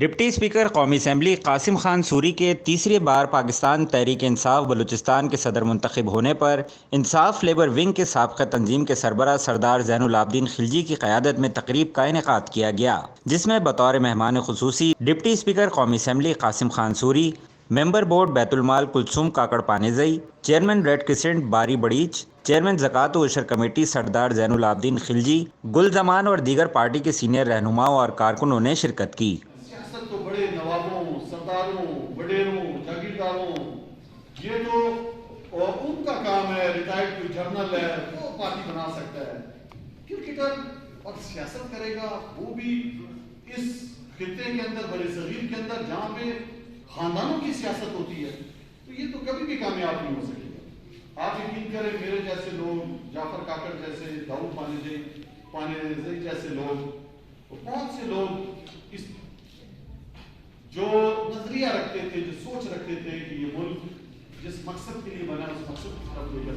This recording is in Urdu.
ڈپٹی اسپیکر قومی اسمبلی قاسم خان سوری کے تیسری بار پاکستان تحریک انصاف بلوچستان کے صدر منتخب ہونے پر انصاف لیبر ونگ کے سابقہ تنظیم کے سربراہ سردار زین العابدین خلجی کی قیادت میں تقریب کا انعقاد کیا گیا، جس میں بطور مہمان خصوصی ڈپٹی اسپیکر قومی assembly Qasim Khan sorry, member board بیت المال Kulsoom Kakar پانیزئی، chairman red crescent باری بڑیچ، چیئرمین زکوٰۃ و عشر کمیٹی سردار زین العابدین خلجی، گل زمان اور دیگر پارٹی کے سینئر رہنماؤں اور کارکنوں نے شرکت کی۔ سیاست تو بڑے نوابوں، سرداروں، وڈیروں، جاگیرداروں، یہ تو ان کا کام ہے، ریٹائرڈ کوئی جرنل ہے وہ پارٹی بنا سکتا ہے۔ کرکٹر اور سیاست کرے گا وہ بھی اس خطے کے اندر، بڑے صغیر کے اندر، جہاں پہ خاندانوں کی سیاست ہوتی ہے، تو یہ تو کبھی بھی کامیاب نہیں ہو سکے گا۔ آپ یقین کریں، میرے جیسے لوگ، جعفر کاکڑ جیسے، داؤد پانیزئی جیسے لوگ، بہت سے لوگ اس جو نظریہ رکھتے تھے، جو سوچ رکھتے تھے کہ یہ ملک جس مقصد کے لیے بنا اس مقصد کی طرف لے کر